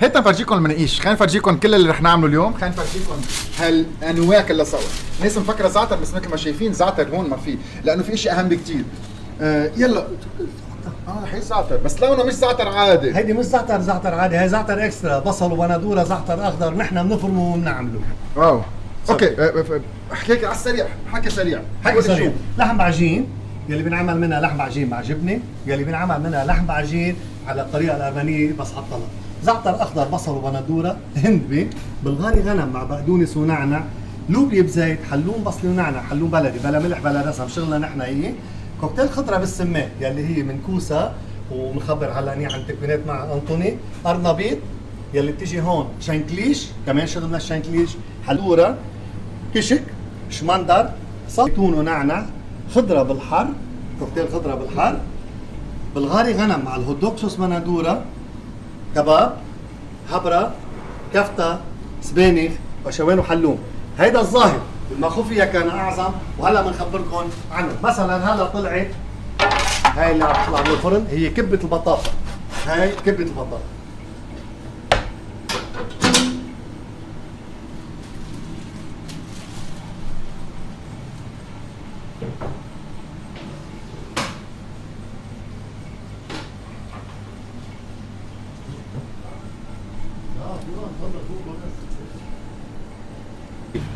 هيك نفرجيكم المناقيش، خلينا نفرجيكم كل اللي رح نعمله اليوم، خلينا نفرجيكم هالانواع كلها سوا. الناس مفكره زعتر، بس مثل ما شايفين زعتر هون ما في، لانه في شيء اهم بكثير. يلا هي زعتر بس لونه مش زعتر عادي. هيدي مش زعتر عادي، هي زعتر اكسترا، بصل وبندوره، زعتر اخضر، نحن بنفرمه وبنعمله. واو اوكي. احكي على السريع، حكي سريع. لحم بعجين يلي بنعمل منها لحم بعجين مع جبنه، يلي بنعمل منها لحم بعجين على الطريقه الارمنيه بس على الطلب. زعتر اخضر، بصل وبندوره، هندبه، بلغاري غنم مع بقدونس ونعنع، لوبيا بزيت، حلوم بصل ونعنع، حلوم بلدي بلا ملح بلا دسم، شغلنا نحن هي. كوكتيل خضره بالسمان يلي هي من كوسه، ومخبر هلا منيح عن تكوينات مع انطوني، قرنبيط يلي بتيجي هون، شنكليش كمان شغلنا الشنكليش، حلوره، كشك، شمندر، زيتون ونعنع، خضره بالحر، كوكتيل خضره بالحر، بلغاري غنم مع الهوت دوغ صوص بندوره، كباب، هبره، كفته، سبانخ، بشوان وحلوم. هيدا الظاهر، المخفيه كان اعظم، وهلا بنخبركم عنه. مثلا هلا طلعت هاي اللي عم تطلع من الفرن، هي كبه البطاطا. هاي كبه البطاطا.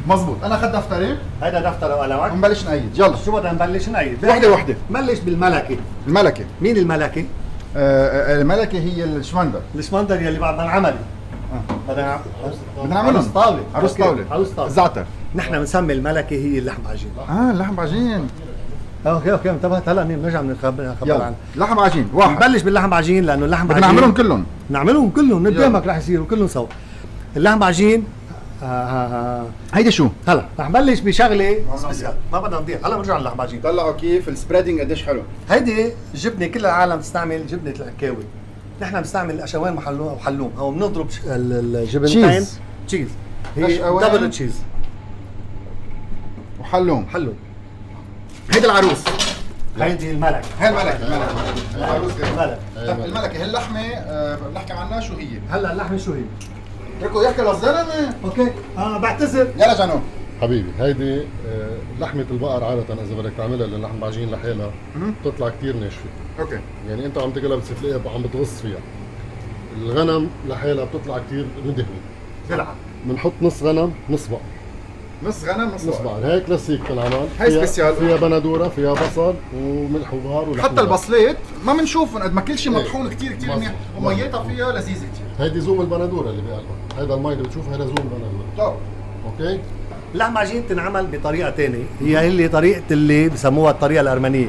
مزبوط، انا اخذت دفتري. هيدا دفتر وقلمك. ونبلش نقيد، يلا. شو بدنا نبلش نقيد؟ وحده. نبلش بالملكه. الملكه. مين الملكه؟ الملكه هي الشمندر. الشمندر يلي بعدنا نعمله. بدنا نعملهم عروس طاوله. عروس طاوله. الزعتر. نحن بنسمي الملكه هي اللحم عجين. اللحم عجين. اوكي انتبهت. هلا نرجع نخبر عنه. لحم عجين واحد. نبلش باللحم عجين لانه اللحم عجين بدنا نعملهم كلهم قدامك رح يصيروا كلهم سوا. اللحم عجين هيدي شو؟ هلا رح نبلش بشغله سبيسيال ما بدنا نضيع. هلا بنرجع للحم عجين. طلعوا كيف السبريدنج قديش حلو. هيدي جبنه كل العالم تستعمل جبنه العكاوي. نحن بنستعمل اشوان وحلوم او بنضرب الجبنتين تشيز. هي دبل تشيز وحلوم. هيدي العروس. هيدي الملكه. هي الملكه. العروس الملكه. هي اللحمه بنحكي عنها شو هي؟ هلا اللحمه شو هي؟ اتركوا يحكي للزلمه. اوكي بعتذر. يلا جنو حبيبي. هيدي لحمة البقر عادة إذا بدك تعملها للحم عجين لحالها بتطلع كتير ناشفة. اوكي. يعني أنت عم تاكلها بتصير تلاقيها عم بتغص فيها. الغنم لحالها بتطلع كتير مدهنة. بلعب. بنحط نص غنم نص بقر. نص غنم نص بقر. هاي كلاسيك بالعمل. هاي سبيسيال. فيها بندورة، فيها بصل وملح وبهار ولحم. حتى البصلات ما بنشوفهم قد ما كل شيء مطحون كتير منيح، وميتها فيها لذيذة كتير. هيدي زوم البندورة اللي بقلبها. هيدا المي اللي بتشوفها هيدا زوم البندورة. طب اوكي. اللحم عجين تنعمل بطريقه ثانيه، هي اللي طريقه اللي بسموها الطريقه الارمنيه.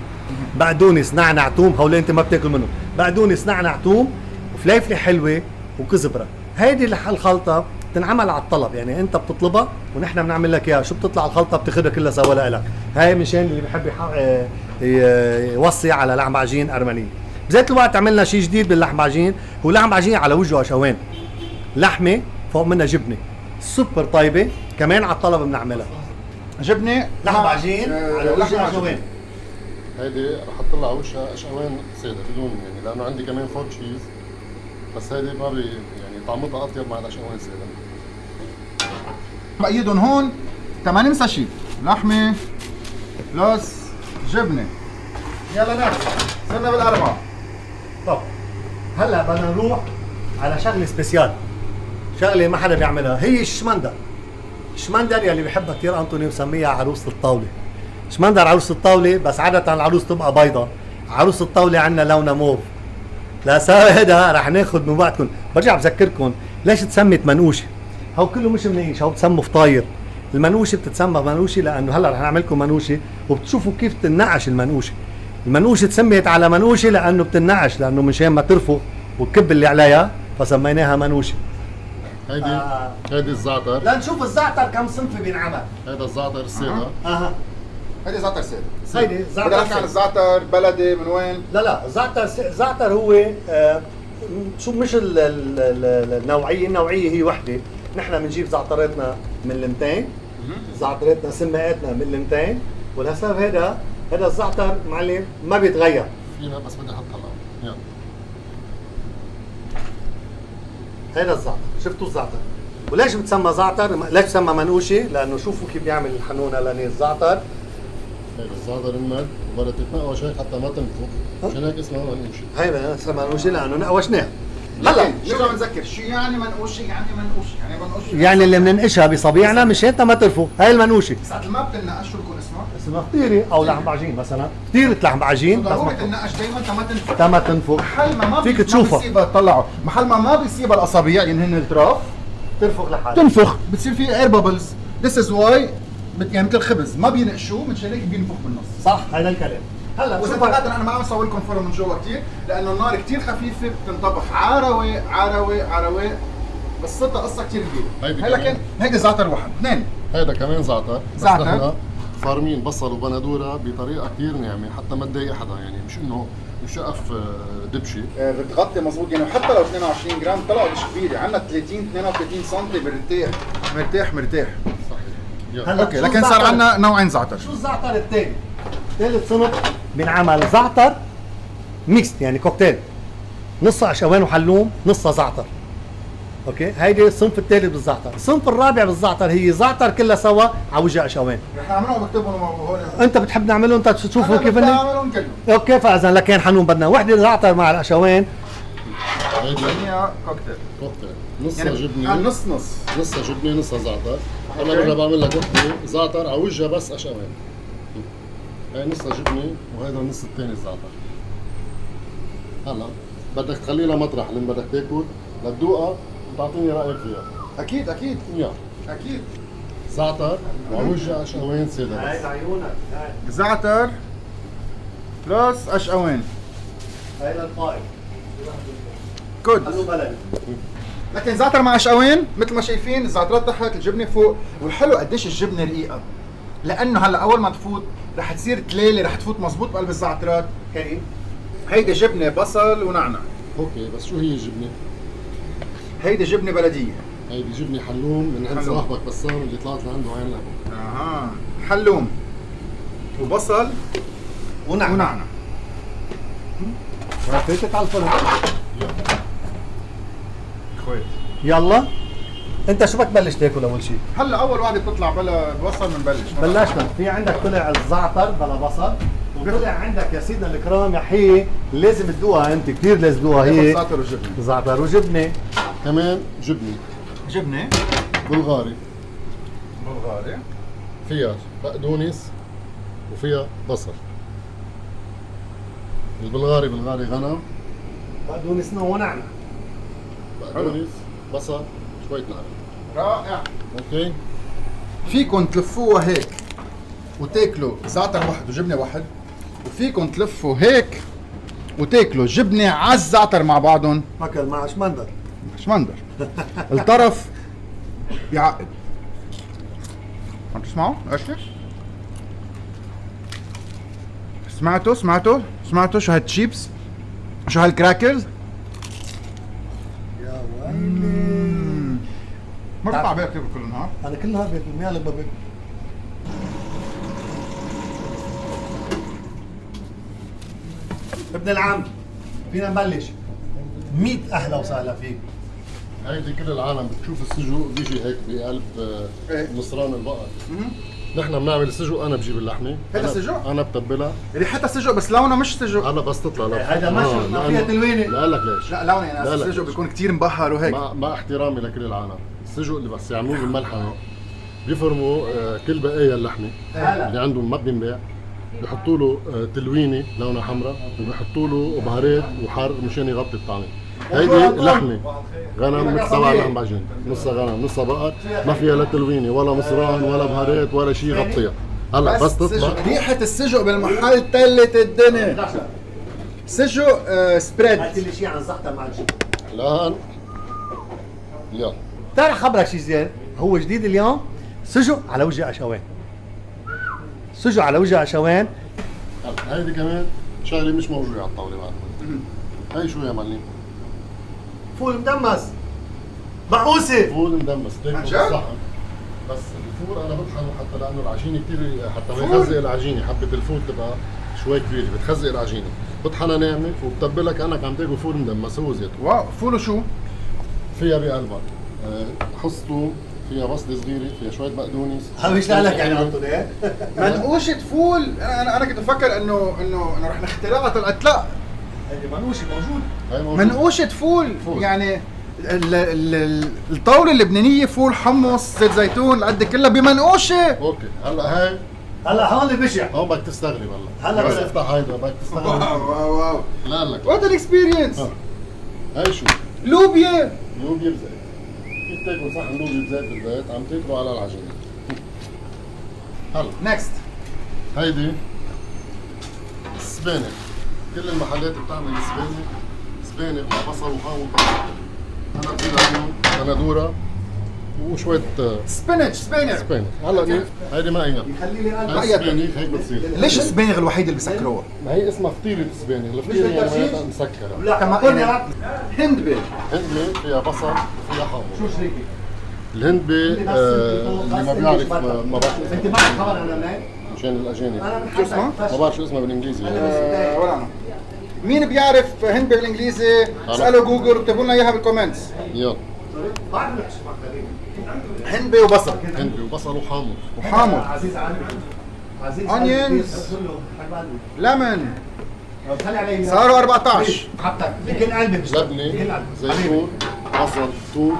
بقدونس، نعنع، توم، هول انت ما بتاكل منهم. بقدونس، نعنع، توم، وفليفله حلوه وكزبره. هيدي الخلطه تنعمل على الطلب، يعني انت بتطلبها ونحن بنعمل لك اياها. شو بتطلع الخلطه بتاخذها كلها سوا لك. هاي مشان اللي بحب يوصي على لحم عجين ارمنيه. بذات الوقت عملنا شيء جديد باللحم عجين، هو لحم عجين على وجهه اشوان. لحمه فوق منها جبنه سوبر طيبه، كمان على الطلب بنعملها. جبنه لحم عجين على وجهها اشوان. هيدي رح احط لها على وشها اشوان ساده بدون يعني، لانه عندي كمان فور تشيز، بس هيدي ما يعني طعمتها اطيب مع الاشوان ساده. بقيدهم هون 80 ساشي لحمه بلس جبنه. يلا ناس صرنا بالاربعه. طب هلا بدنا نروح على شغله سبيسيال، شغله ما حدا بيعملها، هي الشمندر. الشمندر يلي بيحبها كثير انطوني مسميها عروسه الطاوله. شمندر عروسه الطاوله، بس عاده العروس تبقى بيضة. عروسه الطاوله عندنا لونها موف. لا هذا رح ناخذ من وقتكم. برجع بذكركم ليش تسمت منقوشه. هو كله مش منيش، هو بتسموا فطاير. المنقوشه بتتسمى منقوشه لانه هلا رح نعمل لكم منقوشه وبتشوفوا كيف تنقش المنقوشه. المنقوشه تسميت على منقوشه لانه بتنقش، لانه مشان ما ترفخ والكب اللي عليها فسميناها منقوشه. هيدي الزعتر. لنشوف الزعتر كم صنف بينعمل. هيدا الزعتر الساده. هيدي زعتر ساده. هيدي زعتر. بدي احكي عن الزعتر بلدي من وين؟ لا الزعتر هو شو مش النوعيه هي وحده. نحن بنجيب زعتراتنا من المتين، زعتراتنا سماقاتنا من المتين، ولهسبب هذا الزعتر معلم ما بيتغير. فينا بس بدي احط هلا. يلا. هيدا الزعتر، شفتوا الزعتر؟ وليش بتسمى زعتر؟ ليش بتسمى منقوشه؟ لانه شوفوا كيف بيعمل الحنونه لاني الزعتر. هيدا الزعتر المد وبدها تتنقوش هيك حتى ما تنفخ، عشان هيك اسمها منقوشه. هيدا اسمها منقوشه لانه نقوشناها. هلا نرجع بنذكر شو يعني منقوشه؟ يعني منقوشه يعني اللي بننقشها بصبيعنا مشان ما ترفق، هاي المنقوشه. ساعة ما بتنقش شو بكون اسمها؟ اسمها فطيره او لحم بعجين مثلا، فطيره لحم بعجين بس ضروري تنقش دايما تا ما تنفخ. ما تنفخ. محل ما فيك ما تشوفها. بيسيبها تطلعه، محل ما بيسيبها الاصابع يعني هن التراف تنفخ لحالها. تنفخ، بتصير في اير بابلز. ذس از واي يعني مثل الخبز ما بينقشوه من هيك بينفخ بالنص. صح هذا الكلام. هلا واذا انا ما عم اسوي لكم فرن من جوا كثير لانه النار كثير خفيفه بتنطبخ عروه عروه عروه، بس صرتها قصه كثير كبيره. هلا كان هيدا زعتر واحد، اثنين. هيدا كمان زعتر. زعتر. بس نحن فارمين بصل وبندوره بطريقه كثير ناعمه حتى ما تضايق حدا، يعني مش انه شقف دبشي. بتغطي مضبوط يعني، وحتى لو 22 جرام طلعوا مش كبيره، عندنا 30 32 سم مرتاح. صحيح. هلا اوكي، شو لكن صار الزعتر؟ عندنا نوعين زعتر. شو الزعتر الثاني؟ ثالث صنف بنعمل زعتر ميكست يعني كوكتيل، نصها عشوان وحلوم نصها زعتر. اوكي، هيدي الصنف الثالث بالزعتر. الصنف الرابع بالزعتر هي زعتر كلها سوا على وجه عشوان. رح نعملهم ونكتبهم هون. انت بتحب نعملهم انت تشوفوا كيف بدي هن؟ اعملهم كلهم. اوكي، فاذا لكن حنون بدنا وحده زعتر مع العشوان. هيدي هي كوكتيل كوكتيل، نصها يعني جبنه نص نصها جبنه نصها زعتر. أوكي. انا برجع بعمل لك وحده زعتر على وجهها بس اشوان. هاي نصها جبنه وهيدا النص الثاني الزعتر. هلا بدك تخليها مطرح لما بدك تاكل لتذوقها وتعطيني رايك فيها. اكيد يا اكيد. زعتر وعلى وجهها اشوان ساده بس. عيونك زعتر بلس اشقوان. هاي القائم جود. بلدي. لكن زعتر مع اشقوان مثل ما شايفين، الزعترات تحت الجبنه فوق، والحلو قديش الجبنه رقيقه، لانه هلا اول ما تفوت رح تصير تليله، رح تفوت مزبوط بقلب الزعترات. كيف؟ هيدي جبنه بصل ونعنع، اوكي، بس شو هي الجبنه؟ هيدي جبنه بلديه. هيدي جبنه حلوم من عند حلوم. صاحبك بسام اللي طلعت لعنده عين لبن. اها، حلوم وبصل ونعنع. فاتتك على الفرن. خويت يلا انت شو بدك تبلش تاكل اول شيء؟ هلا اول وحده بتطلع بلا بصل بنبلش. بلشنا، في عندك طلع الزعتر بلا بصل، وطلع عندك يا سيدنا الكرام يا حي لازم تدوقها انت، كثير لازم تدوقها هي زعتر وجبنه. زعتر وجبنه. كمان جبنه جبنه بلغاري بلغاري فيها بقدونس وفيها بصل. البلغاري غنم، بقدونس ونعنع. بقدونس، بصل، شوية نعناع. رائع. اوكي؟ فيكم تلفوها هيك وتاكلوا زعتر واحد وجبنه واحد، وفيكم تلفوا هيك وتاكلوا جبنه على الزعتر مع بعضهم. اكل مع شمندر. مش منظر الطرف يعقد. عم تسمعوا؟ ايش سمعتوا شو هالتشيبس؟ شو هالكراكرز؟ يا ويلي، ما بيطلع بالك تاكل كل النهار. انا كل نهار باكل، مالك ما باكل. ابن العم فينا نبلش. 100 اهلا وسهلا فيك. هيدي كل العالم بتشوف السجق بيجي هيك بقلب إيه. نصران البقر. نحن بنعمل السجق، انا بجيب اللحمه. هيدا أنا- سجق؟ انا بتبلها. ريحتها سجق بس لونه مش سجق. هلا بس تطلع هيدا مشروب ما فيها تلوينه. لا لك ليش؟ لا لونه يعني لا، لا. السجق بيكون كثير مبهر وهيك. مع احترامي لكل العالم، السجق اللي بس يعملوه بالملحمه بيفرموا كل بقايا اللحمه اللي عندهم ما بينباع، بيحطوا له تلوينه لونها حمراء، وبيحطوا له بهارات وحار مشان يغطي الطعمه. هيدي لحمه غنم مثل تبع اللحم بعجين، نصها غنم نصها بقر، ما فيها لا تلوينه ولا مصران ولا بهارات ولا شيء يغطيها. هلا بس تطلع سجق. ريحة السجق بالمحل تلت الدنيا. سجق سبريد. هات لي شيء عن زعتر مع الجبن. الان يلا تعال خبرك شيء زين، هو جديد اليوم، سجق على وجه عشوان. سجق على وجه عشوان. هلا هيدي كمان شغله مش موجوده على الطاوله بعد. هي شو يا معلم؟ فول مدمس معقوسه. فول مدمس عن تاكل جد؟ بالصحن. بس الفول انا بطحنه حتى لانه العجينه كثير، حتى بيخزق العجينه، حبه الفول تبقى شوي كبيره بتخزق العجينه، بطحنها ناعمه وبتبلها كانك عم تاكل فول مدمس هو زيته. واو، فولو شو؟ فيها بقلبها حصته، فيها بصله صغيره، فيها شويه بقدونس. مش لك يعني عطوا ايه؟ منقوشة فول. انا كنت بفكر انه رح نخترعها، طلعت لا. هذه منوشه موجود. هاي موجودة. منقوشة فول. يعني الطاولة اللبنانية فول حمص زيت زيتون القد كلها بمنقوشة. اوكي هلا هاي هلا هون اللي بشع. هون بدك تستغرب هلا بس بدك. افتح هيدا بدك تستغرب. واو واو. لا لك وات الاكسبيرينس. هاي شو؟ لوبيا. لوبيا بزيت. كيف تاكل صحن لوبيا بزيت بالبيت عم تاكله على العجينه. هلا نكست. هيدي سبانخ. كل المحلات بتعمل سبانخ مع بصل وحامض. انا بزيد عليهم بندوره وشويه سبينش. سبانخ. هلا هيدي ما هي. يخلي لي قلب. هاي السبانخ هيك بتصير. ليش السبانغ الوحيد اللي بيسكروها؟ ما هي اسمها فطيرة سبانخ، الفطيرة يعني معناتها مسكرة. لا كمان كمان يعني. هندبة. هندبة فيها بصل وفيها حامض. شو شريكي؟ الهندبة اللي ما بيعرف ما بعرف انت معك خبر عن هناك؟ مشان الأجانب. انا شو اسمها؟ ما بعرف شو اسمها بالإنجليزي يعني. ولا انا. مين بيعرف هندبة بالانجليزي؟ اسألوا جوجل واكتبوا لنا اياها بالكومنتس. يلا بعرف لك شو معك. هندبة وبصل هندبة وبصل وحامض. وحامض. عزيز عندي. عزيز Onions. ليمون. خلي علي صاروا 14. حطك بكل قلبي بكل لبنة قلبي. زيتون بصل ثوم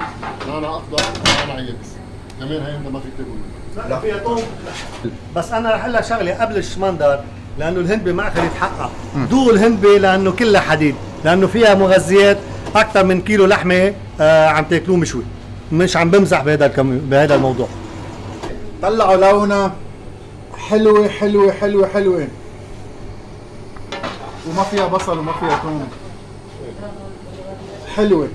نعناع أخضر نعناع يابس. كمان هي أنت ما فيك تاكل منها. لا فيها طوب. بس انا رح اقول لك شغله قبل الشمندر، لانه الهندبه ما اخذ يتحقق. دوق الهندبه لانه كلها حديد، لانه فيها مغذيات اكثر من كيلو لحمه عم تاكلوه مشوي. مش عم بمزح بهذا الموضوع. طلعوا لونها حلوة حلوة حلوة حلوة، وما فيها بصل وما فيها ثوم. حلوة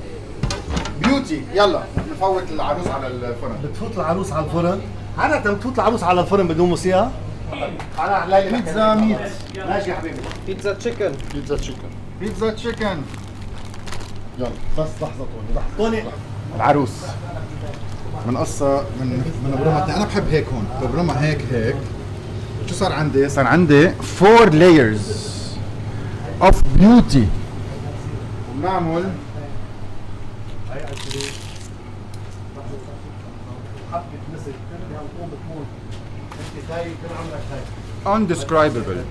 بيوتي. يلا نفوت العروس على الفرن. بتفوت العروس على الفرن. عادة بتفوت العروس على الفرن بدون موسيقى. بيتزا ميت. ماشي يا حبيبي. بيتزا تشيكن. بيتزا تشيكن. بيتزا تشيكن. يلا بس لحظة طولي طوني العروس من قصة من برمتي. انا بحب هيك هون ببرمها هيك. شو صار عندي؟ صار عندي 4 layers of beauty. وبنعمل حبة مسك ترجع وتقوم بتموت. انت خايف كل عمرك خايف. undescribable.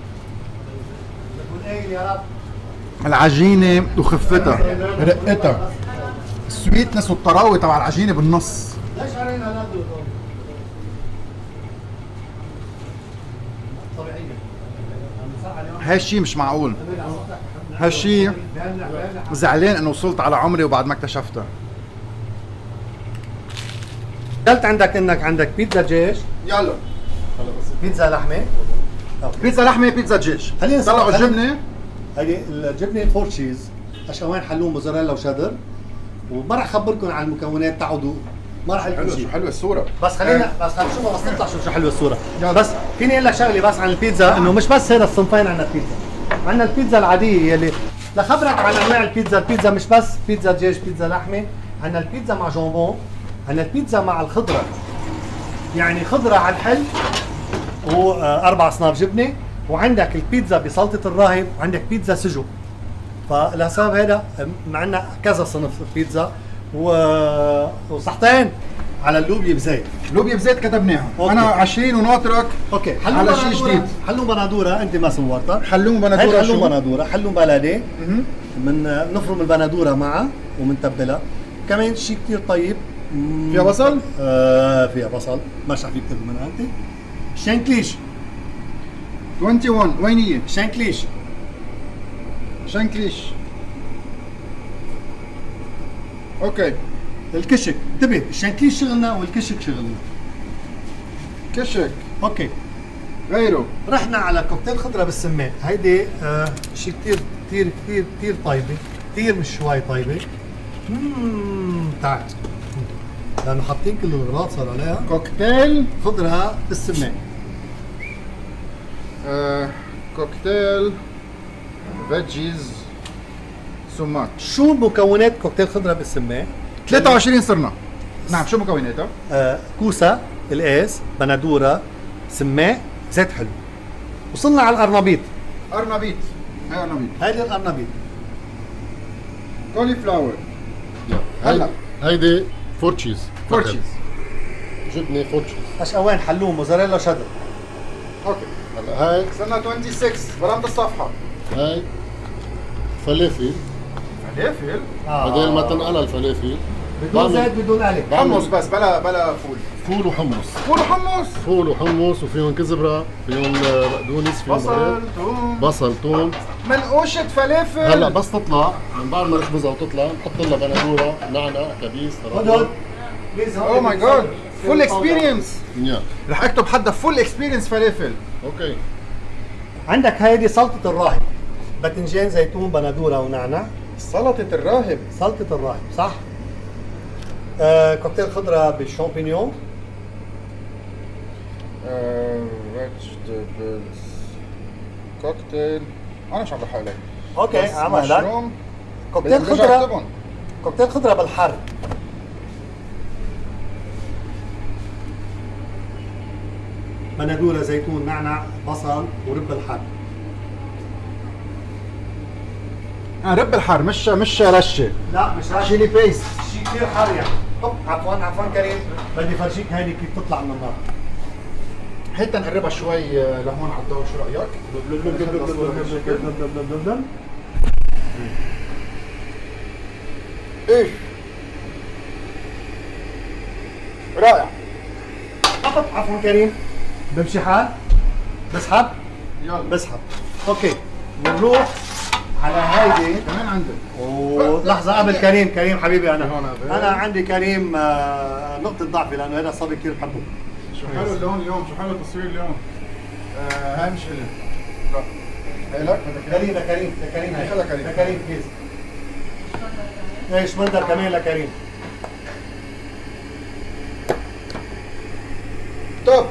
بتقول ايه يا رب. العجينة وخفتها رقتها السويتنس والطراوة تبع العجينة بالنص. ليش علينا نبدو طبيعية. هالشي مش معقول. هالشي زعلان انه وصلت على عمري وبعد ما اكتشفتها. قلت انك عندك بيتزا جيش، يلا بيتزا لحمة. بيتزا لحمة بيتزا جيش. خلينا طلعوا الجبنة. هذه الجبنة الفور تشيز، اشوان حلوم موزاريلا وشدر. وما راح اخبركم عن المكونات تعودوا. ما راح اقول شيء. حلوة الصورة. بس خلينا نشوفها بس نطلع شو حلوه الصورة. يلا. بس فيني اقول لك شغلة بس عن البيتزا، انه مش بس هذا الصنفين عندنا البيتزا. عندنا البيتزا العادية يلي لخبرك عن انواع البيتزا، البيتزا مش بس بيتزا دجاج بيتزا لحمة، عندنا البيتزا مع جامبون، عندنا البيتزا مع الخضرة. يعني خضرة على الحل واربع اصناف جبنة، وعندك البيتزا بسلطة الراهب، وعندك بيتزا سجق. فلسبب هذا معنا كذا صنف بيتزا وصحتين على اللوبيا بزيت. لوبيا بزيت كتبناها. أوكي. انا 20 وناطرك اوكي على شيء جديد. حلوم بندوره انت ما صورتها. حلوم هي بندورة. حلوم شو؟ بندوره، حلوم بلدي. نفرم البندوره معها ومنتبلها. كمان شيء كثير طيب. فيها بصل؟ فيها بصل، ما رح فيك تاكل منها انت. شانكليش 21 وين هي؟ شانكليش شانكليش. اوكي. الكشك، انتبه الشانكليش شغلنا والكشك شغلنا. كشك. اوكي غيره. رحنا على كوكتيل خضره بالسمان. هيدي شيء كثير كثير كثير كثير طيبه، كثير مش شوي طيبه. تعال لانه حاطين كل الاغراض صار عليها. كوكتيل. خضره بالسمان. كوكتيل فيجيز سماك. شو مكونات كوكتيل خضره بالسمان؟ 23 صرنا. نعم شو مكوناتها؟ كوسه، القاس، بندوره، سماق، زيت حلو. وصلنا على القرنبيط. ارنبيط. هاي ارنبيط. هيدي القرنبيط. كولي فلاور. يلا هلا هيدي فور تشيز. فور تشيز. جبنه فور تشيز. اشقوين حلوم موزاريلا شدر. اوكي. هلا هاي صرنا 26 برامج الصفحه. هاي فلافل. فلافل. بدل ما تنقلها الفلافل بدون زيت بدون قلي. حمص بس بلا فول. فول وحمص. فول وحمص. فول وحمص وفيهم كزبره، فيهم بقدونس، فيهم بصل، بهارات. ثوم، بصل، ثوم. منقوشة فلافل. هلا بس تطلع من بعد ما نخبزها وتطلع نحط لها بندوره، نعنع، كبيس، هدول اوه ماي جاد، فول اكسبيرينس. يا رح اكتب حدا فول اكسبيرينس فلافل. اوكي. عندك هيدي سلطة الراهب، باذنجان، زيتون، بندورة ونعنع. سلطة الراهب. سلطة الراهب صح. كوكتيل خضرة بالشامبينيون. فيجيتابلز كوكتيل. انا مش عم بحق لك. اوكي عمل لك مشروم. كوكتيل بدي خضرة. اكتبهم. كوكتيل خضرة بالحر. بندورة، زيتون، نعنع، بصل ورب الحر. رب الحار مش رشة. لا مش رش. شيلي بيست. شيء كثير حر يعني. عفوا كريم، بدي فرجيك هيدي كيف تطلع من النار. حتى نقربها شوي لهون على الضوء، شو رايك؟ ايش؟ رائع. عفوا كريم، بمشي حال، بسحب يلا بسحب. اوكي بنروح على هيدي. كمان عندك. لحظة قبل كريم حبيبي هون انا قبل. عندي كريم نقطة ضعفي لانه هذا الصبي كثير بحبه. شو حلو اللون اليوم، شو حلو التصوير اليوم. هاي مش إلي. لا. هاي لك؟ كريم لكريم هاي خلها كريم. لكريم بليز. ايش مندر كمان لكريم. طب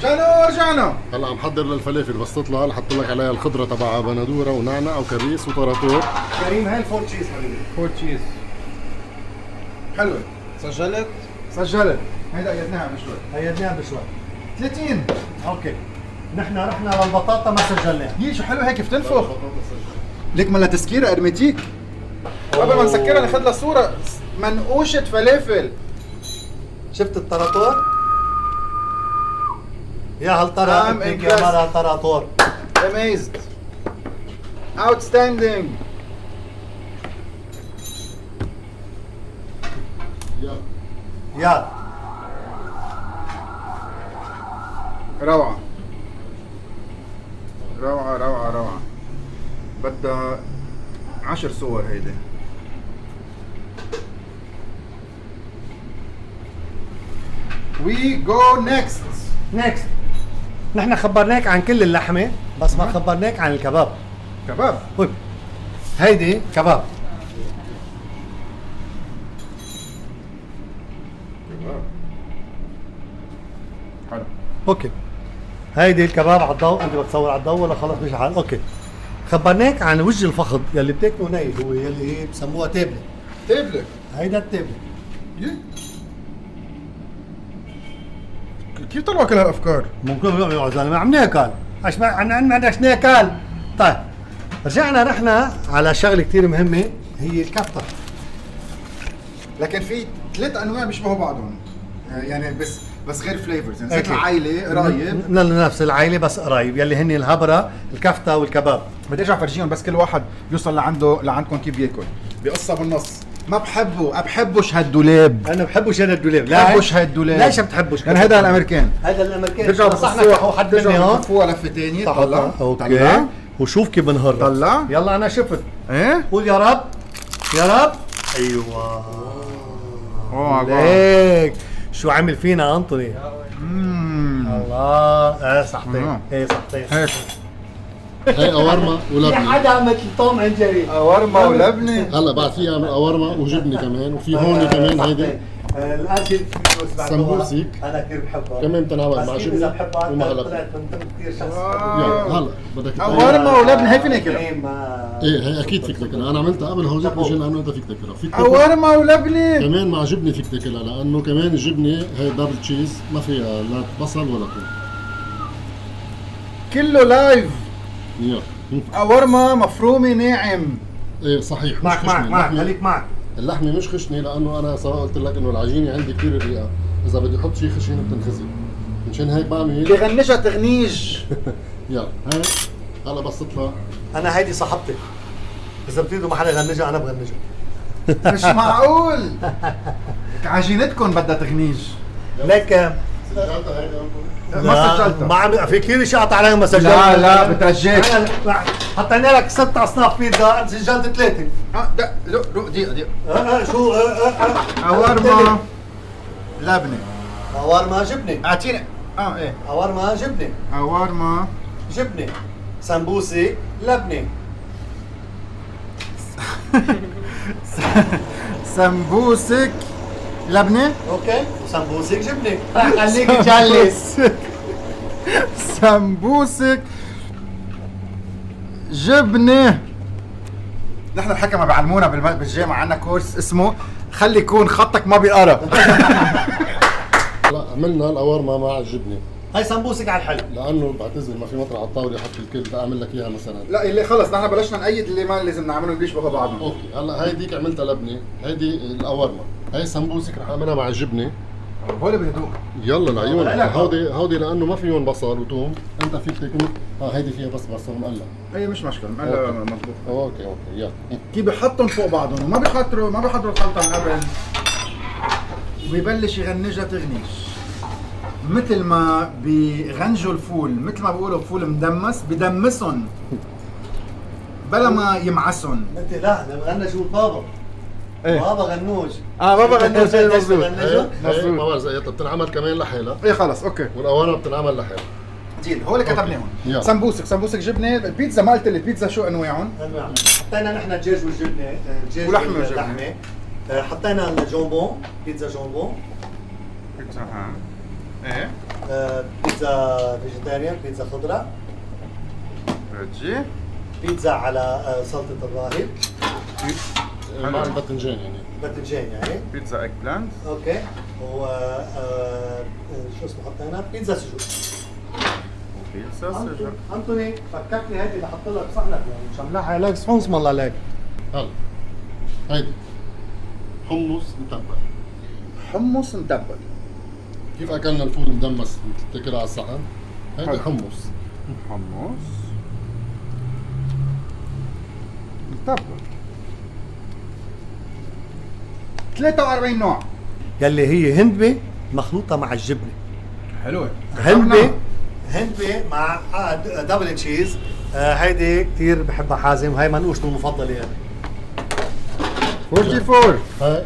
جانو رجعنا. هلا عم حضر للفلافل، بس تطلع رح احط لك عليها الخضره تبعها، بندوره ونعنع وكبيس وطراطور. كريم هاي الفور تشيز حبيبي. فور تشيز. حلوة. سجلت؟ سجلت. هيدا قيدناها من شوي. هيدناها بشوي. 30. اوكي نحن رحنا للبطاطا ما سجلناها. يي شو حلو هيك بتنفخ. ليك ما لها تسكيرة ارميتيك. قبل ما نسكرها ناخذ لها صورة. منقوشة فلافل. شفت الطراطور؟ يا هل ترى I'm ابنك يا impressed. مرة طراطور. Amazed. Outstanding. يلا يا روعة. روعة روعة روعة. بدها 10 صور هيدي. We go next. نيكست. نحن خبرناك عن كل اللحمة بس ما خبرناك عن الكباب. كباب. طيب هيدي كباب. حلو. اوكي هيدي الكباب على الضوء. انت بتصور على الضوء ولا خلص مش حال؟ اوكي خبرناك عن وجه الفخذ يلي بتاكله ني، هو يلي هي بسموها تابلة. تابلة. هيدا التابلة. كيف طلعوا كل هالافكار؟ ممكن يا زلمه عم ناكل. ما عندناش ناكل. طيب رجعنا رحنا على شغله كثير مهمه هي الكفته. لكن في 3 انواع بيشبهوا بعضهم. يعني بس غير فليفرز، يعني زي أكيد. العائلة قرايب. نفس العائله بس قرايب يلي هن الهبره، الكفته والكباب. بدي ارجع فرجيهم بس كل واحد يوصل لعندكم كيف بياكل. بقصة بالنص. ما بحبوش هالدولاب. انا بحبش هذا الدولاب. بحبوش هالدولاب. ليش ما بتحبوش؟ يعني هذا الامريكان. هذا الامريكان. برجعوا نصحنا بخفوها كحو حد مني هون. بخفوها لفة تانية. طلع. طلع. اوكي طلع. وشوف كيف بنهر. طلع. يلا انا شفت. ايه؟ قول يا رب يا رب. ايوه اوه ليك شو عمل فينا انطوني. الله. ايه صحتين. ايه صحتين. هيك هي قوارما في ولبنه. حدا مثل توم اند جيري. قوارما ولبنة. هلا بعد فيها قوارما وجبنه كمان، وفي هون كمان هيدي الانشي سمبوسيك. انا كثير بحبها كمان بتنعمل مع بس اذا جبنه بحبها ومع طلعت لبنه. من كثير شخص. يلا هلا بدك قوارما ولبنة هي فينا ناكلها. ايه هي اكيد فيك تاكلها، انا عملتها قبل هوجك مشان لانه انت فيك تاكلها، فيك تاكلها قوارما ولبنة. كمان مع جبنه، فيك تاكلها لانه كمان الجبنه هي دبل تشيز ما فيها لا بصل ولا ثوم. كله لايف. يلا قوارما مفرومة ناعم. ايه صحيح. مش معك خشنة. معك لحمة- خليك معك. اللحمه مش خشنه لانه انا سواء قلت لك انه العجينه عندي كثير رقيقه، اذا بدي احط شيء خشن بتنخزي، مشان هيك بعمل بغنجها تغنيج. يلا هاي هلا بس تطلع. انا هيدي صاحبتي، اذا بتريدوا محل يغنجها انا بغنجها. مش معقول. عجينتكم بدها تغنيج. ليك سجلتها هيدي ما سجلتها. ما عم في كثير اشياء قطع عليهم ما سجلتها. لا بترجيك. حطينا لك 6 اصناف بيتزا انت سجلت 3. دقيقة شو عوارما لبنة. عوارما جبنه، اعطيني ايه عوارما جبنه، عوارما جبنه، سمبوسي لبنه، سمبوسك لبنة. اوكي، وسمبوسك جبنه. خليك تجلس. سمبوسك جبنة. نحن الحكمة بيعلمونا بالجامعة، عنا كورس اسمه خلي يكون خطك ما بيقرا. لا عملنا القوارما مع الجبنه هاي سمبوسك على الحلو. لانه بعتذر ما في مطرح على الطاوله يحط الكل، بدي اعمل لك اياها مثلا. لا اللي خلص نحن بلشنا نقيد اللي ما لازم نعملهم بيشبهوا بعضهم. اوكي هلا هيديك عملتها لبنه، هيدي القوارما، هي سمبوسك رح اعملها مع الجبنه. هول بهدوء. يلا العيون، لا. هودي لانه ما فيهم بصل وثوم، انت فيك تاكل. هيدي فيها بس بصل مقلع. هي مش مشكلة مقلة أوكي. مضبوط. اوكي يلا. كيف بحطهم فوق بعضهم وما بيحضروا الخلطة من قبل، وبيبلش يغنجها تغنيج. مثل ما بيغنجوا الفول، مثل ما بيقولوا فول مدمس، بدمسهم بلا ما يمعسهم. انت لا غنج بابا. ايه. بابا غنوج. بابا غنوج مظبوط. هي مظبوط. ما بعرف اذا بتنعمل كمان لحالها، ايه خلص اوكي. والقوارما بتنعمل لحالها. جيل هول كتبناهم. يلا. سمبوسك جبنه. البيتزا ما قلت لي البيتزا شو انواعهم؟ حطينا نحن الدجاج والجبنه، الدجاج ولحمة واللحمه. حطينا الجامبون، بيتزا جامبون، بيتزا ايه بيتزا فيجيتاريان، بيتزا خضراء، رجي بيتزا على سلطه الراهب، مع الباذنجان يعني. باذنجان يعني. بيتزا ايج بلاند. اوكي. و شو اسمه حطينا؟ بيتزا سجق. بيتزا سجق. انطوني فكرتني هيدي اللي حط لك صحنك يعني مش عم لاحق عليك صحون اسم الله عليك. هلا هيدي حمص متبل. حمص متبل. كيف اكلنا الفول مدمس بتتكل على الصحن؟ هيدي حلو. حمص. حمص متبل. 43 نوع. يلي هي هندبه مخلوطه مع الجبنه. حلوة. هندبه مع دبل تشيز. هيدي كثير بحبها حازم، هاي منقوشته المفضله يعني. 44. هاي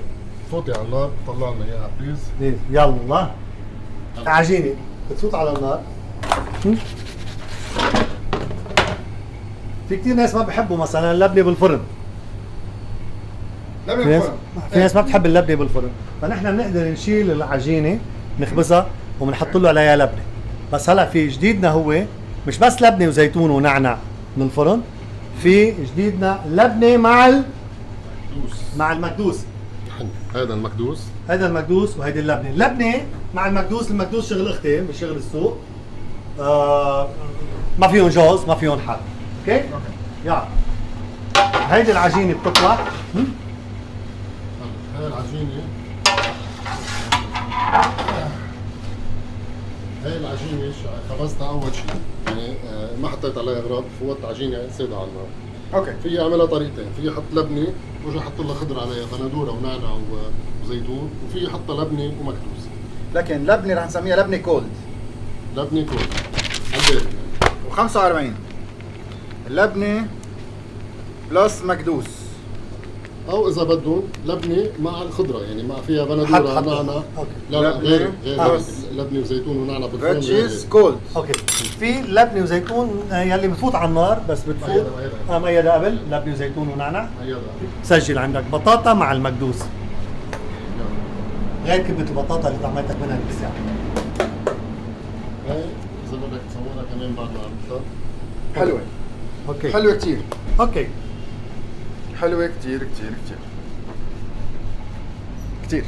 فوتي على النار، طلع لنا اياها بليز. يلا عجينه بتفوت على النار. في كثير ناس ما بحبوا مثلا اللبنه بالفرن. في ناس ما بتحب اللبنه بالفرن، فنحن بنقدر نشيل العجينه نخبزها وبنحط له عليها لبنه. بس هلا في جديدنا هو مش بس لبنه وزيتون ونعنع من الفرن، في جديدنا لبنه مع المكدوس. هذا المكدوس. هذا المكدوس وهيدي اللبنه، اللبنه مع المكدوس. المكدوس شغل اختي مش شغل السوق. ما فيهم جوز ما فيهم حل. اوكي؟ يلا هيدي العجينه بتطلع. هاي العجينة، هاي العجينة خبزتها أول شيء، يعني ما حطيت عليها أغراض، فوت عجينة سادة على النار. اوكي. في أعملها طريقتين، في أحط لبنة وجي أحط لها خضر عليها، بندورة ونعنع وزيتون، وفي أحطها لبنة ومكدوس. لكن لبنه رح نسميها لبنه كولد. لبنة كل عالبارد يعني. و45 اللبنه بلس مكدوس. أو إذا بدهم لبنة مع الخضرة، يعني مع فيها بندورة حط. نعنع. أوكي. لا غير بس. لبنة وزيتون ونعنع بالفرن. ريد تشيز كولد. اوكي. في لبنه وزيتون يلي بفوت على النار بس بتفوت ميدة قبل. لبنه وزيتون ونعنع. هيدا سجل عندك بطاطا مع المكدوس، غير كبة البطاطا اللي طعمتك منها بالساعة. هاي إذا بدك تصورها كمان بعد ما عملتها. حلوه. اوكي. حلوه كثير. اوكي. حلوه كثير كثير كثير كثير.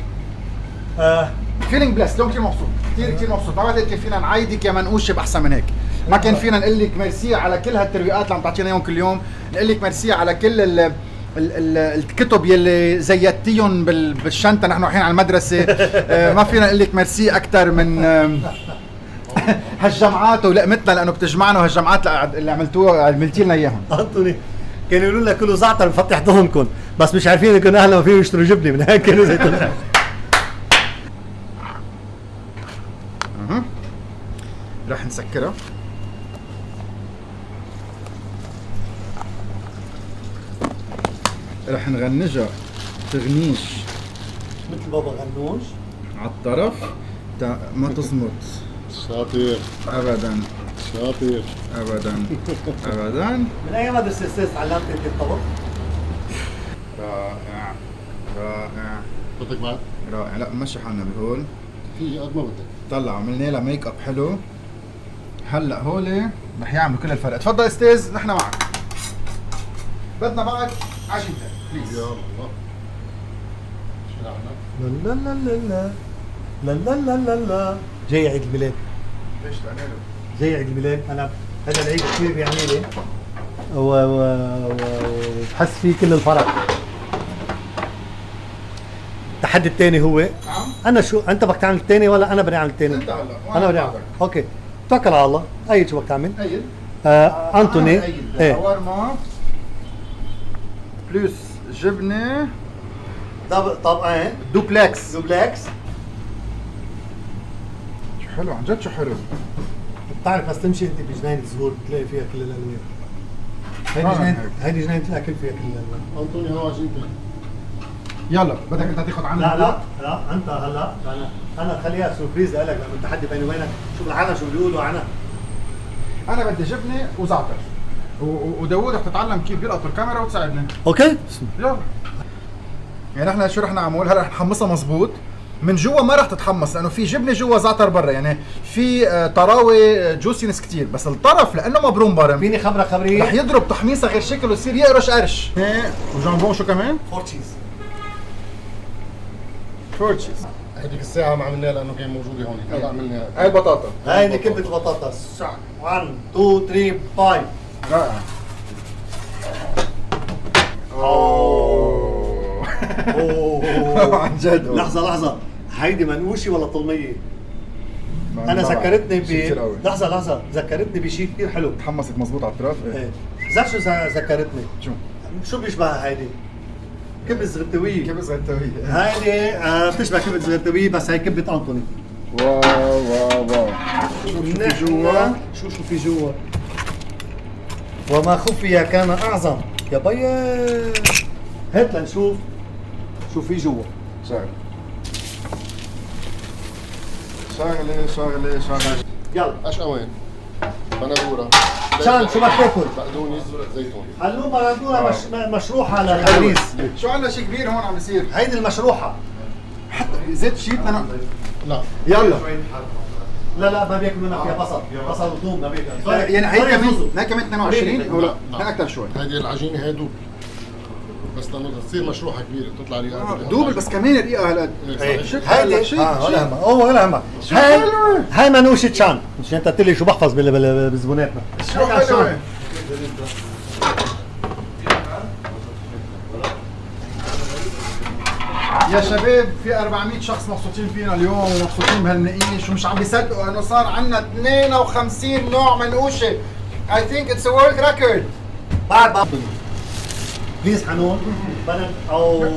فيلينج بليس. اليوم كثير مبسوط، كثير مبسوط. ما بعرف كيف فينا نعايدك يا منقوشه باحسن من هيك. ما كان فينا نقول لك ميرسي على كل هالترويقات اللي عم تعطينا اياهم كل يوم، نقول لك ميرسي على كل الكتب يلي زيتيهم بالشنطه نحن رايحين على المدرسه. ما فينا نقول لك ميرسي اكثر من هالجمعات ولقمتنا لانه بتجمعنا، وهالجمعات اللي عملتي لنا اياهم. انطوني كانوا يقولوا لنا كلوا زعتر بفتح دهونكم، بس مش عارفين انكم اهلا ما فيهم يشتروا جبنه، من هيك كانوا زيتون. رح نسكرها. رح نغنجها تغنيش مثل بابا غنوش على الطرف ما تزمط شاطر ابدا، شاطر. ابدا ابدا. من اي مدرسه استاذ تعلمت انت الطبخ؟ رائع رائع بدك بعد؟ رائع. لا مشي حالنا بهول. في قد ما بدك. طلع عملنا لها ميك اب حلو. هلا هولي رح يعملوا كل الفرق. تفضل استاذ نحن معك. بدنا بعد عجينتك بليز. يا الله. شو عنا؟ لا لا لا لا لا لا لا لا لا. جاي عيد الميلاد، ليش تعملوا؟ جاي عيد الميلاد. انا هذا العيد كثير بيعني لي وبحس فيه كل الفرح. التحدي الثاني هو نعم. انا شو انت بدك تعمل الثاني ولا انا بدي اعمل الثاني؟ انت هلا انا بدي اعمل. اوكي توكل على الله. اي شو بدك تعمل؟ أيد. انطوني ايه شاورما بلس جبنه طبقين دوبلكس. دوبلكس. شو حلو عن جد، شو حلو. بتعرف بس تمشي انت بجنينة الزهور بتلاقي فيها كل الالوان. هيدي جنينة الاكل فيها كل الالوان. انطوني هو عجينتك. يلا بدك انت تاخذ عنها. لا انت هلا انا خليها سوربريز لك لما التحدي بيني وبينك. شوف العالم شو بيقولوا عنها. انا بدي جبنه وزعتر وداوود رح تتعلم كيف يلقط الكاميرا وتساعدني. اوكي يلا. يعني نحن شو رح نعمل هلا؟ رح نحمصها مزبوط. من جوا ما رح تتحمص لانه في جبنه جوا زعتر برا، يعني في طراوه جوسينس كتير، بس الطرف لانه مبروم برم فيني خبريه رح يضرب تحميصه غير شكل ويصير يقرش قرش. وجامبون شو كمان؟ فورتشيز. فورتشيز. هذيك الساعة ما عملناها لأنه كان موجودة هون، هلا عملناها. هاي البطاطا. هيدي كبة بطاطس. 1 2 3 5. رائع. اوه عن جد. لحظة هيدي منقوشة ولا طلمية؟ أنا ذكرتني لحظة ذكرتني بشيء كثير حلو. تحمصت مزبوط على الطرف. ايه زعل شو ذكرتني؟ شو بيشبهها هيدي؟ كبة زغرتوية. كبة زغرتوية. هيدي بتشبه كبة زغرتوية بس هي كبة أنطوني. واو واو واو. شو في جوا؟ شو في جوا؟ وما خفي كان أعظم. يا بيي هات لنشوف شو في جوا. شغلة. يلا أشقوين. بندورة. شان شو بدك تاكل؟ بقدونس زيتون. هلو بندورة مشروحة للعريس. شو عندنا شيء كبير هون عم بيصير؟ هيدي المشروحة. حتى زيت شيتنا. لا. يلا. لا ما بياكل منها فيها بصل وثوم ما بياكل. يعني هي كمان 22 او لا؟ لا اكثر شوي. هذه العجينة هي دوبل. بس لما تصير مشروحة كبيرة تطلع لي دوبل بس كمان رقيقة هالقد. هيدي ولا همك. هاي منوشة شان. مش انت قلت لي شو بحفظ بزبوناتنا. شو حلوة. يا شباب في 400 شخص مبسوطين فينا اليوم ومبسوطين بهالنقيش ومش عم بيصدقوا انه صار عندنا 52 نوع منقوشه. I think it's a world record. بعد بليز حنون بلد او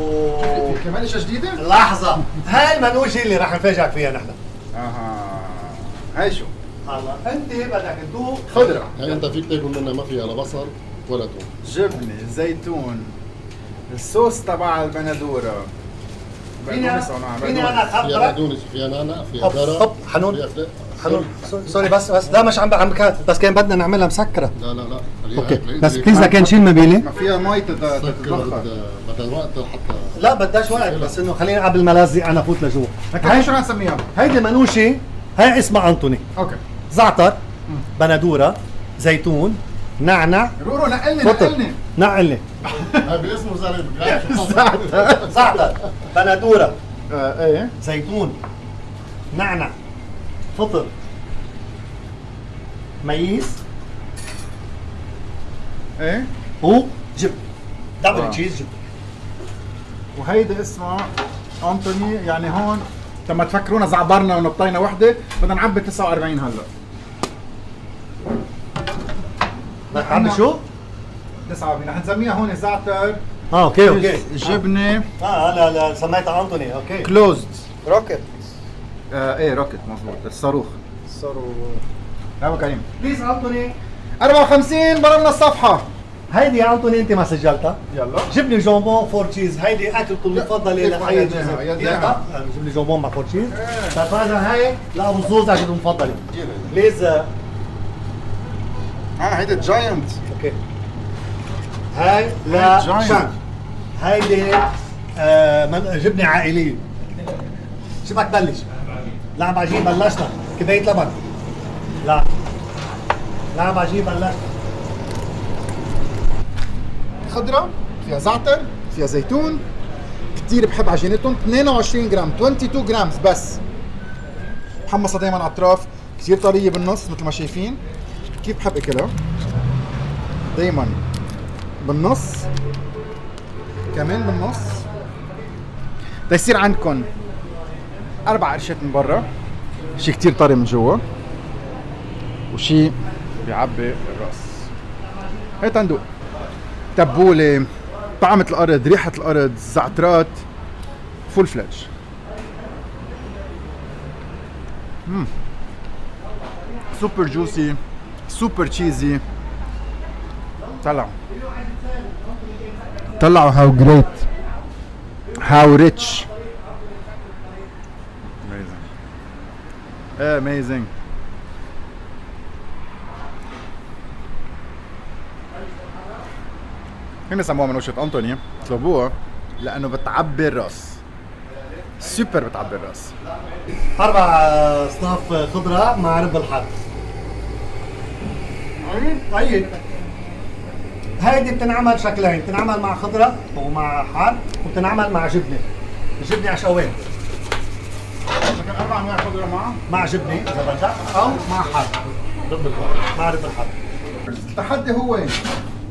كمان اشياء جديده؟ لحظة هاي المنقوشة اللي راح نفاجئك فيها نحن. هاي شو؟ هلا انت بدك تذوق خضرة. هي انت فيك تاكل منها ما فيها لا بصل ولا توم. جبنة، زيتون، الصوص تبع البندورة. فيني انا فيها اخبرك. بقدونس، فيها نعناع، فيها ذرة. حنون فيها حنون سوري بس لا مش عم بس كان بدنا نعملها مسكرة. لا اوكي بس بليز لكن شيل مبيلي. ما فيها مي تتبخر. بدها وقت حتى لا بدهاش وقت بس انه خلينا قبل ما لزق انا فوت لجوا. هاي شو رح نسميها؟ هيدي منوشة هاي اسمها أنطوني. اوكي. زعتر، بندورة، زيتون، نعنع. رورو نقلني. نقلني. هاي باسمه زلمه. زعتر، بندورة، ايه زيتون، نعنع، فطر، ميز، ايه وجبن. دبل تشيز جبنه. وهيدي اسمها انتوني. يعني هون لما تفكرونا زعبرنا ونبطينا وحده بدنا نعبي 49 هلا. بدك تعبي شو؟ 49 رح نسميها هون زعتر اوكي جبنه لا سميتها انطوني. اوكي كلوزد. روكت. ايه روكت مظبوط. الصاروخ. ابو كريم بليز انطوني. 54 برمنا الصفحه. هيدي يا انطوني انت ما سجلتها. يلا جبنه جامبون فور تشيز. هيدي اكلته المفضله لحي يلا. جبنه جامبون مع فور تشيز. طيب هذا هاي لابو زوز اكلته المفضله. بليز. هيدي جاينت. اوكي هاي لا جاينت. شان. هيدي جبنه عائليه. شو بدك تبلش؟ لعب عجين بلشنا. كبايه لبن. لا لعب عجين بلشنا. خضرة فيها زعتر فيها زيتون. كتير بحب عجينتهم. 22 جرام 22 جرامز بس. محمصة دايما على الاطراف. كتير طرية بالنص مثل ما شايفين. كيف بحب اكلها؟ دايما بالنص كمان بالنص تيصير عندكم 4 قرشات من برا، شي كتير طري من جوا، وشي بيعبي الراس. هي تندوق تبولة، طعمة الأرض، ريحة الأرض، الزعترات، فول فليدج. سوبر جوسي، سوبر تشيزي. طلعوا هاو جريت، هاو ريتش. amazing. هنا سموها منوشة أنطوني، اطلبوها لأنه بتعبي الراس. سوبر بتعبي الراس. 4 اصناف خضره مع رب الحر. طيب هيدي بتنعمل شكلين، بتنعمل مع خضره ومع حر، وبتنعمل مع جبنه. الجبنه عشوائي لكن 4 أنواع خضرة مع جبنه اذا بدك، او مع حر. رب الحر. مع رب الحر. التحدي هو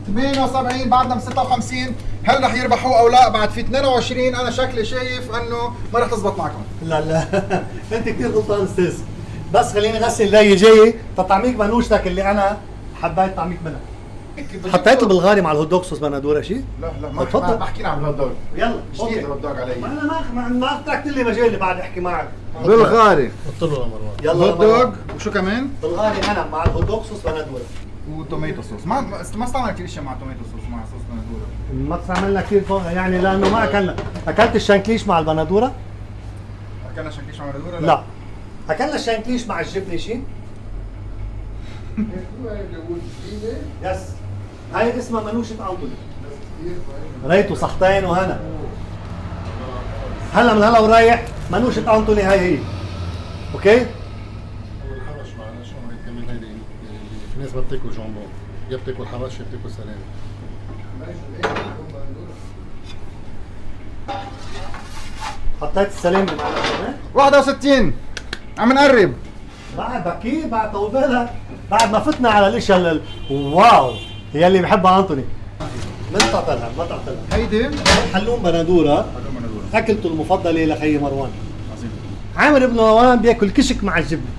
78 بعدنا ب 56. هل رح يربحوا او لا؟ بعد في 22. انا شكلي شايف انه ما رح تزبط معكم. لا انت كثير غلطان استاذ. بس خليني غسل لي جاي تطعميك منوشتك اللي انا حبيت طعميك منها. حطيت البلغاري مع الهوت دوغ صوص بندوره شيء؟ لا ما تفضل. بحكينا عن الهوت دوغ. يلا جديد الهوت دوغ علي. ما اتركت لي مجال بعد احكي معك. بلغاري حط له لمروان. يلا هوت دوغ وشو كمان؟ بلغاري انا مع الهوت دوغ صوص بندوره. وتوميتو صوص. ما استعمل كثير شيء مع توميتو صوص، مع صوص بندوره. ما استعملنا كثير يعني لانه ما اكلنا. اكلت الشانكليش مع البندوره؟ اكلنا شنكيش مع بندوره؟ لا. اكلنا الشانكليش مع الجبنه شيء؟ يس. هاي اسمها منوشة أنطوني. ريتو صحتين وهنا. هلا من هلا ورايح منوشة أنطوني هاي. اوكي؟ والحبش معنا شو هيك كمان هيدي يعني في ناس ما بتاكل جامبون، يا بتاكل حبش يا بتاكل سلامي. حطيت السلام بمعلقة 61 عم نقرب. بعد بكير بعد طول بالك بعد ما فتنا على الاشياء واو هي اللي بحبها أنطوني. ما تعطلها ما تعطلها. هيدي حلوم بندورة بندوره. أكلته المفضلة لخي مروان. عظيم. عامر ابن مروان بياكل كشك مع الجبنة.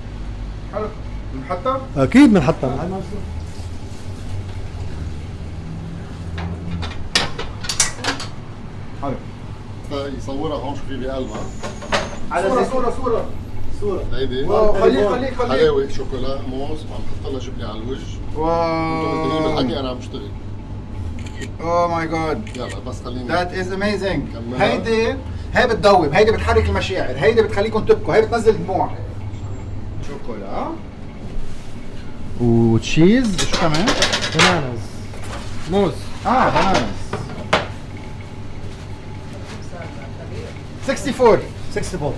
حلو. بنحطها؟ أكيد بنحطها. حلو. يصورها هون شو في بقلبها. على صورة. صورة. هيدي واو خليك. حلاوه شوكولا موز وعم نحط لها جبنه على الوجه. انتم مستنيين واو. بالحكي انا عم بشتغل. اوه ماي جاد. يلا بس خليني ذات از اميزنج. كملها. هي بتدوب، هيدي بتحرك المشاعر، هيدي بتخليكم تبكوا، هي بتنزل دموع. شوكولا وتشيز. شو كمان؟ بنانز. موز. بنانز. 64.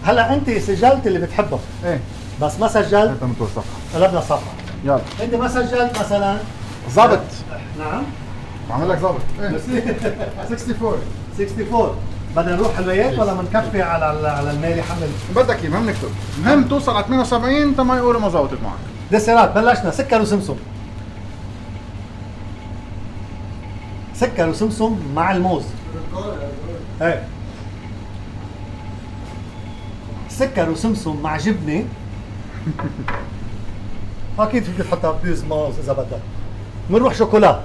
هلا انت سجلت اللي بتحبه ايه بس ما سجلت انت متوسط صفحة. قلبنا صفحه. يلا انت ما سجلت مثلا. ظبط. نعم. بعمل لك ظبط. ايه 64. 64 بدنا نروح حلويات ولا بنكفي على المالي حمل؟ بدك ايه؟ مهم نكتب، مهم توصل على 78 تا ما يقولوا ما ظبطت معك. ديسيرات بلشنا سكر وسمسم. سكر وسمسم مع الموز. ايه سكر وسمسم مع جبنه. اكيد فيك تحطها بيوز موز اذا بدك. بنروح شوكولا.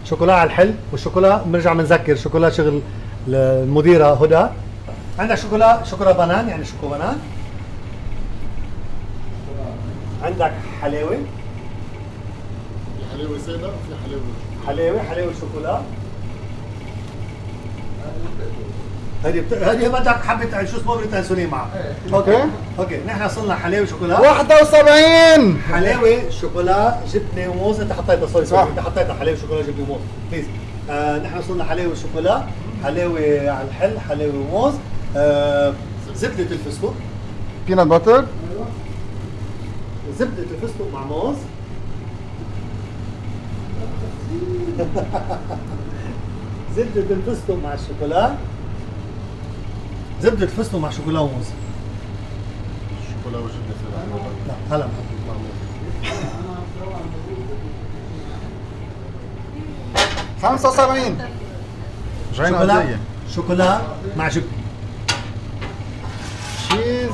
شوكولا على الحل، والشوكولا بنرجع بنذكر شوكولا شغل المديره هدى. عندك شوكولا بنان يعني شوكو بنان. عندك حلاوه. في حلاوه ساده وفي حلاوه حلاوه شوكولا. هذه بدك حبه شو اسمه انسولين معها. اوكي نحن وصلنا حلاوه شوكولا 71. حلاوه شوكولا جبنه وموز. انت حطيتها سوري انت حطيتها حلاوه شوكولا جبنه وموز بليز. نحن وصلنا حلاوه شوكولا، حلاوه على الحل، حلاوه وموز، زبده الفستق، بينات باتر، زبده الفستق مع موز. زبده الفستق مع الشوكولا، زبده الفستق مع شوكولا وموز. شوكولا وجبنه ساده. لا هلا مع موز. 75. جاينا قضية. شوكولا مع جبنه. تشيز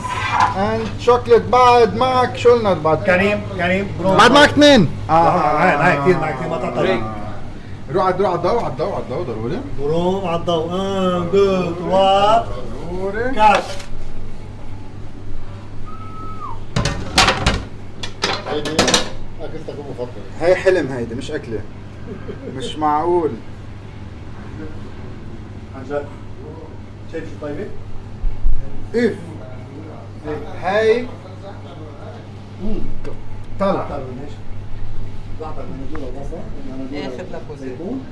اند شوكليت. بعد معك شو قلنا بعد؟ كريم برو. بعد معك اثنين. معي كثير ما تعطل. روح على الضوء ضروري. بروم على الضوء. 1 2 3 ضروري. كاش. هيدي اكلتك المفضله. هي حلم، هيدي مش أكلة. مش معقول. عن جد شايف شو طيبه؟ اف هاي طلع. زعتر بندوره وبصل. اخذ لك وزيت. زيتون.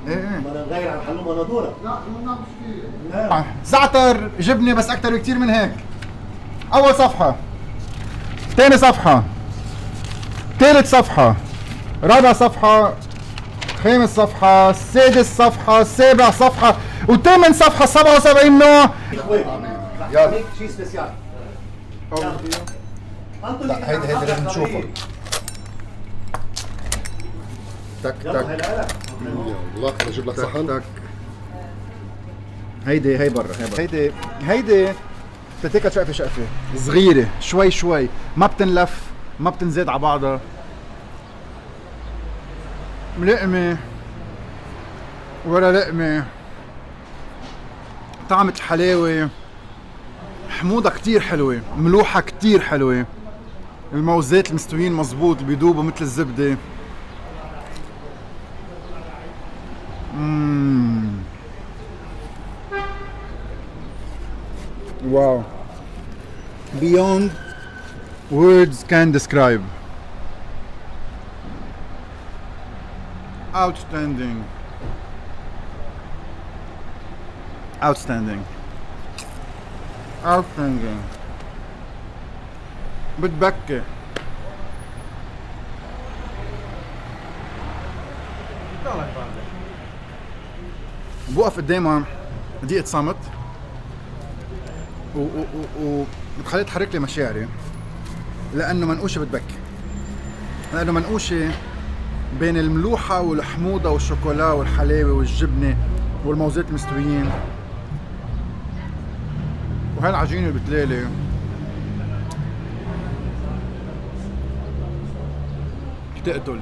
ايه بدنا نغير عن حلو بندوره. لا زعتر جبنة بس أكتر بكتير من هيك. أول صفحة، ثاني صفحة، ثالث صفحة، رابع صفحة، خامس صفحة، سادس صفحة، سابع صفحة، وثامن صفحة. 77 نوع. يلا شيء سبيسيال. لا هيدي لازم نشوفها. تك يلا تك هلا لك. يلا اجيب لك صحن. تك. هي برا. هيدي بتتاكل شقفة صغيرة شوي، ما بتنلف، ما بتنزاد على بعضها، لقمة ورا لقمة، طعمة حلاوة، حموضة كتير حلوة، ملوحة كتير حلوة، الموزات المستويين مزبوط بيدوبوا مثل الزبدة. واو. Beyond words can describe. Outstanding. بتبكي. بوقف قدامها دقيقة صمت وبتخلي تحرك لي مشاعري، لأنه منقوشة بتبكي، لأنه منقوشة بين الملوحة والحموضة والشوكولا والحلاوة والجبنة والموزات المستويين وهي العجينة البتلالة. تقتل